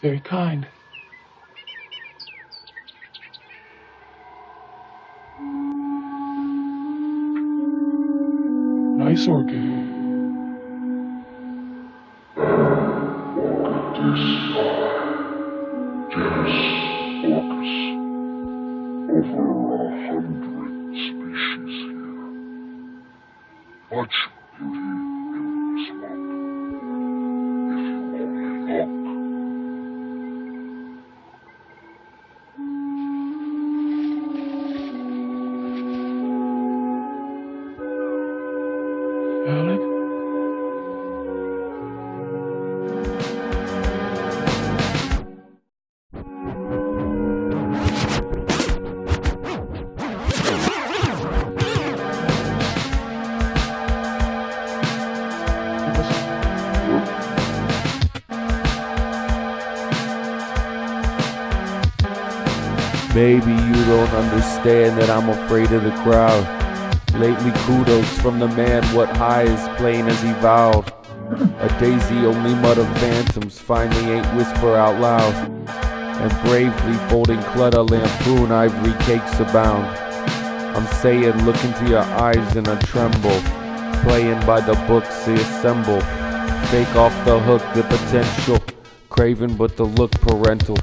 very kind. Nice orchid. Over 100 species here. Much beauty in this swamp. If you only look. Valid? Maybe you don't understand that I'm afraid of the crowd. Lately kudos from the man, what high is plain as he vowed. A daisy only mutter phantoms, finally ain't whisper out loud. And bravely folding clutter lampoon, ivory cakes abound. I'm saying look into your eyes and I tremble. Playing by the books they assemble. Fake off the hook the potential. Craven but the look parental.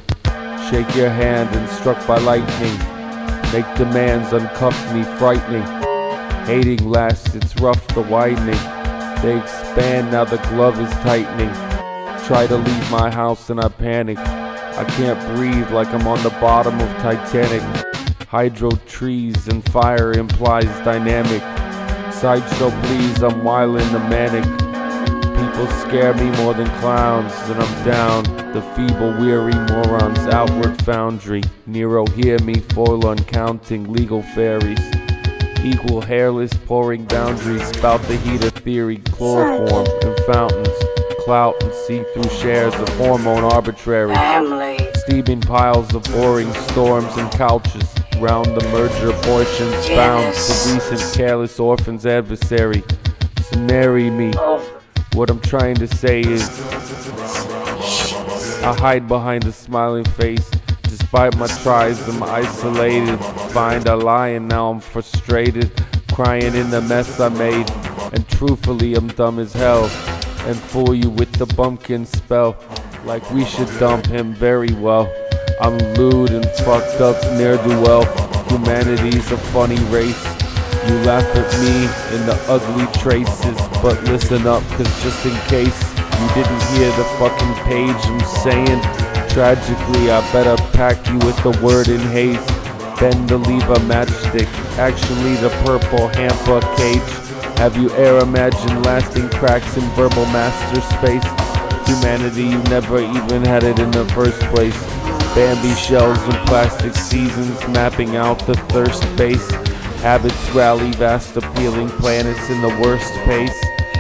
Shake your hand and struck by lightning. Make demands, uncuff me, frightening. Hating lasts, it's rough, the widening. They expand, now the glove is tightening. Try to leave my house and I panic. I can't breathe like I'm on the bottom of Titanic. Hydro trees and fire implies dynamic. Sideshow please, I'm wildin' the manic. People scare me more than clowns, and I'm down. The feeble, weary morons, outward foundry. Nero, hear me, forlorn counting legal fairies. Equal hairless, pouring boundaries, spout the heat of theory, chloroform and fountains. Clout and see-through shares of hormone arbitrary. Steaming piles of boring storms and couches. Round the merger portions bound to recent careless orphans adversary. So marry me. What I'm trying to say is I hide behind a smiling face. Despite my tries, I'm isolated. Find a lie and now I'm frustrated. Crying in the mess I made. And truthfully I'm dumb as hell. And fool you with the bumpkin spell. Like we should dump him very well. I'm lewd and fucked up ne'er-do-well. Humanity's a funny race. You laugh at me in the ugly traces. But listen up, cause just in case you didn't hear the fucking page I'm saying, tragically I better pack you with the word in haste. Bend the lever matchstick, actually the purple hamper cage. Have you ever imagined lasting cracks in verbal master space? Humanity, you never even had it in the first place. Bambi shells and plastic seasons mapping out the thirst base. Habits rally vast appealing planets in the worst pace.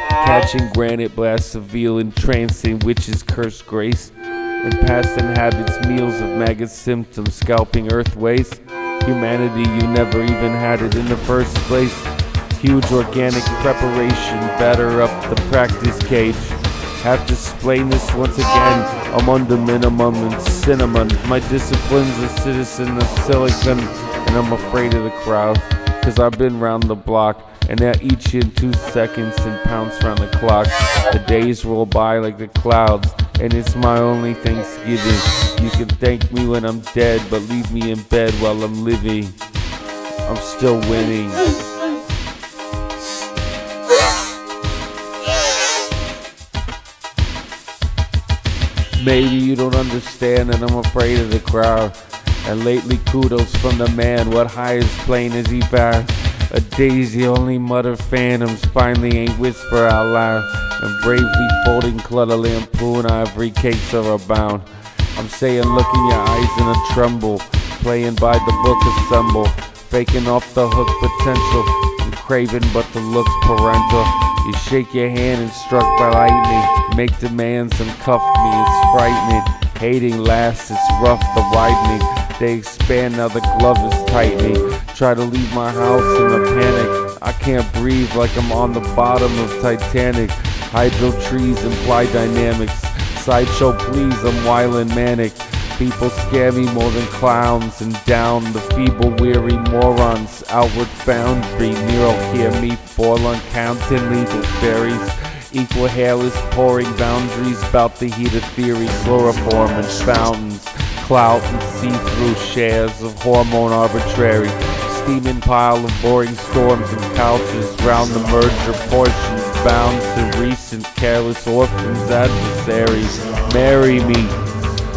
Catching granite blasts of veal entrancing witches cursed grace. And past inhabits meals of maggot symptoms scalping earthways. Humanity, you never even had it in the first place. Huge organic preparation, batter up the practice cage. Have to explain this once again. I'm under minimum and cinnamon. My discipline's a citizen of silicon. And I'm afraid of the crowd, cause I've been round the block. And they'll eat you in 2 seconds and pounce round the clock. The days roll by like the clouds, and it's my only Thanksgiving. You can thank me when I'm dead, but leave me in bed while I'm living. I'm still winning. Maybe you don't understand that I'm afraid of the crowd. And lately kudos from the man, what high is plain as he found. A daisy only mutter phantoms, finally ain't whisper out loud. And bravely folding clutter lampoon, ivory cakes are abound. I'm saying look in your eyes and a tremble. Playing by the book assemble. Faking off the hook potential. I'm craving but the looks parental. You shake your hand and struck by lightning. Make demands and cuff me, it's frightening. Hating lasts, it's rough, the widening. They expand, now the glove is tightening. Try to leave my house in a panic. I can't breathe like I'm on the bottom of Titanic. Hydro trees imply dynamics. Sideshow please, I'm wild and manic. People scare me more than clowns, and down the feeble weary morons. Outward foundry, Nero hear me fall uncounted legal fairies. Equal hairless pouring boundaries, bout the heat of theory, chloroform and fountains. Clout and see-through shares of hormone arbitrary. Steaming pile of boring storms and couches round the merger portions bound to recent careless orphans adversaries. Marry me.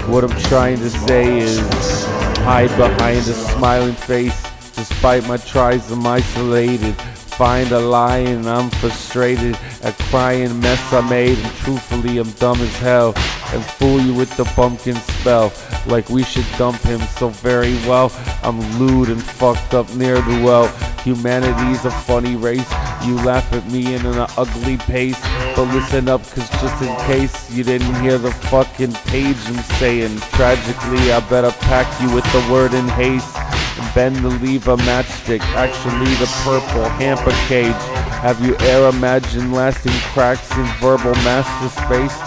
What I'm trying to say is hide behind a smiling face. Despite my tries, I'm isolated. Find a lie and I'm frustrated. A crying mess I made, and truthfully I'm dumb as hell. And fool you with the pumpkin spell, like we should dump him so very well. I'm lewd and fucked up near the well. Humanity's a funny race. You laugh at me in an ugly pace, but listen up, cause just in case you didn't hear the fucking page I'm saying, tragically I better pack you with the word in haste and bend the lever matchstick, actually the purple hamper cage. Have you ever imagined lasting cracks in verbal master space?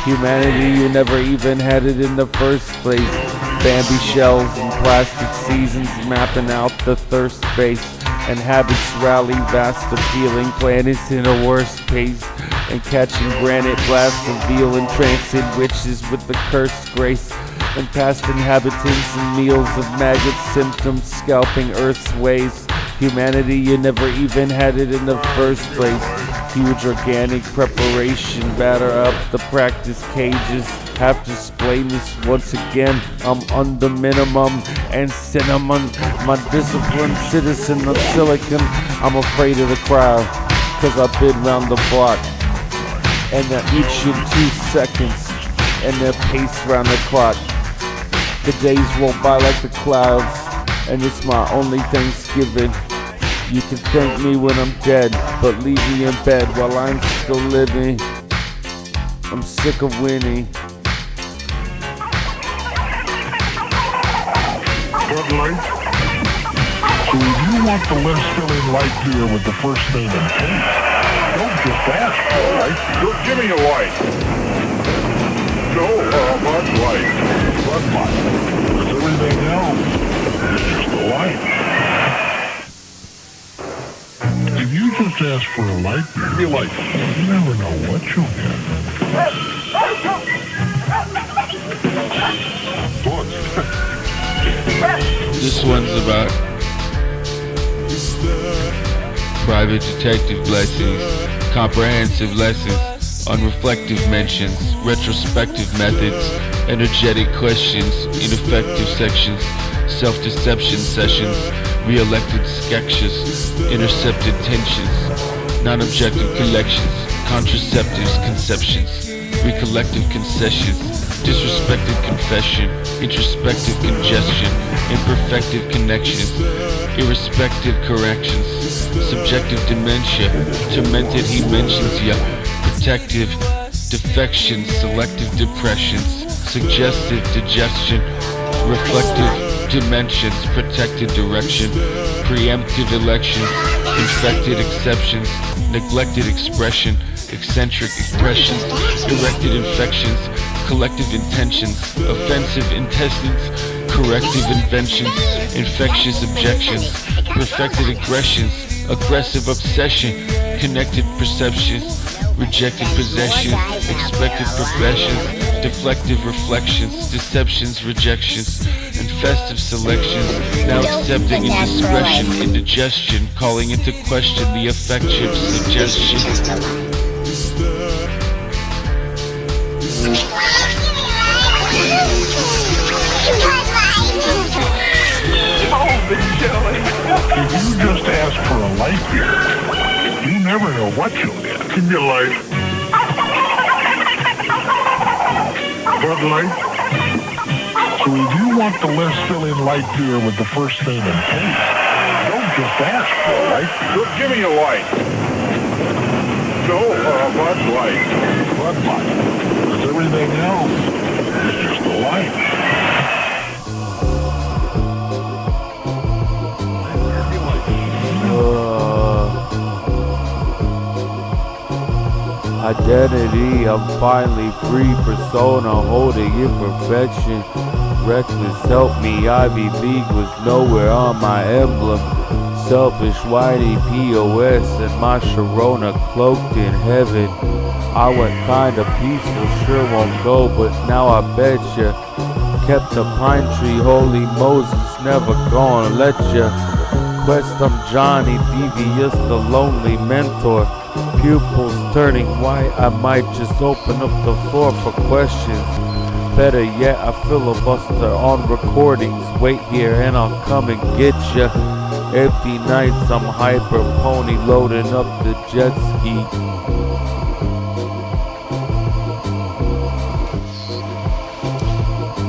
Humanity, you never even had it in the first place. Bambi shells and plastic seasons mapping out the thirst base. And habits rally vast appealing planets in a worse pace. And catching granite blasts of veal and trancing witches with the cursed grace. And past inhabitants and meals of maggot symptoms scalping Earth's ways. Humanity, you never even had it in the first place. Huge organic preparation, batter up the practice cages. Have to explain this once again. I'm under minimum and cinnamon. My disciplined citizen of silicon. I'm afraid of the crowd, cause I've been round the block. And they're each in 2 seconds, and they're paced round the clock. The days roll by like the clouds, and it's my only Thanksgiving. You can thank me when I'm dead, but leave me in bed while I'm still living. I'm sick of winning. Bud Light? So if you want the less filling light beer with the first name and taste, don't just ask for a light. Give me a light. No, Bud Light. Bud Light. Because everything else is just a light. If you just ask for a light beer, you never know what you'll get. This one's about private detective blessings, comprehensive lessons, unreflective mentions, retrospective methods, energetic questions, ineffective sections, self-deception sessions, re-elected sketches, intercepted tensions, non-objective collections, contraceptives conceptions, recollective concessions, disrespected confession, introspective congestion, imperfective connections, irrespective corrections, subjective dementia, tormented he mentions ya, protective defections, selective depressions, suggestive digestion, reflective dimensions, protected direction, preemptive elections, infected exceptions, neglected expression, eccentric expressions, erected infections, collective intentions, offensive intestines, corrective inventions, infectious objections, perfected aggressions, aggressive obsession, connected perceptions, rejected possessions, expected professions, deflective reflections, deceptions, rejections, and festive selections, now accepting indiscretion, indigestion, calling into question the effective suggestion. If you just ask for a light beer, you never know what you'll get. Give me a light. Bud Light? So if you want the less filling light beer with the first name and taste, don't just ask for a light. Give me a light. No, Bud Light. Bud Light. Because everything else is just a light. Identity, I'm finally free. Persona, holding imperfection. Reckless, help me. Ivy League was nowhere on my emblem. Selfish, whitey, POS, and my Sharona cloaked in heaven. I went kinda peaceful, sure won't go, but now I betcha. Kept the pine tree, holy Moses, never gonna let ya. Quest, I'm Johnny, devious, the lonely mentor. Pupils turning white, I might just open up the floor for questions. Better yet, I filibuster on recordings. Wait here and I'll come and get ya. Empty nights, I'm hyper pony loading up the jet ski.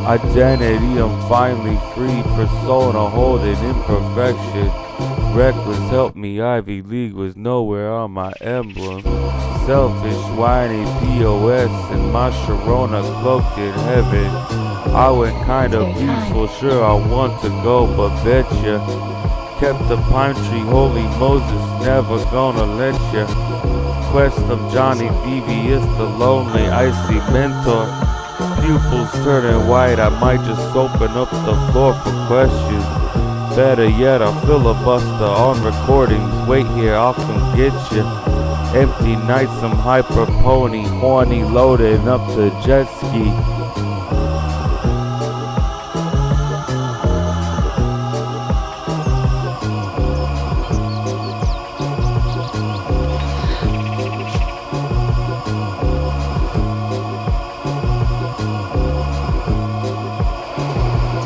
Identity, I'm finally free. Persona, holding imperfection. Reckless, help me. Ivy League was nowhere on my emblem. Selfish, whiny, POS, and my Sharona cloaked in heaven. I went kinda peaceful, sure I want to go, but betcha. Kept the pine tree, holy Moses, never gonna let ya. Quest, I'm Johnny, devious, the lonely, icy mentor. Pupils turning white, I might just open up the floor for questions. Better yet, I filibuster on recordings. Wait here, I'll come get ya. Empty nights, I'm hyper pony, horny, loading up the jet ski.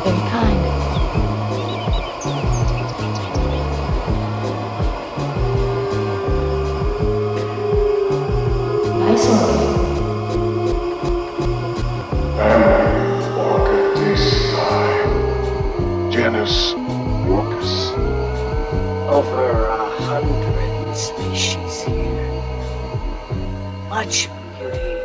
Very kind. Nice one. Family Orchidicei. Genus Orcus. Over 100 species here. Much beauty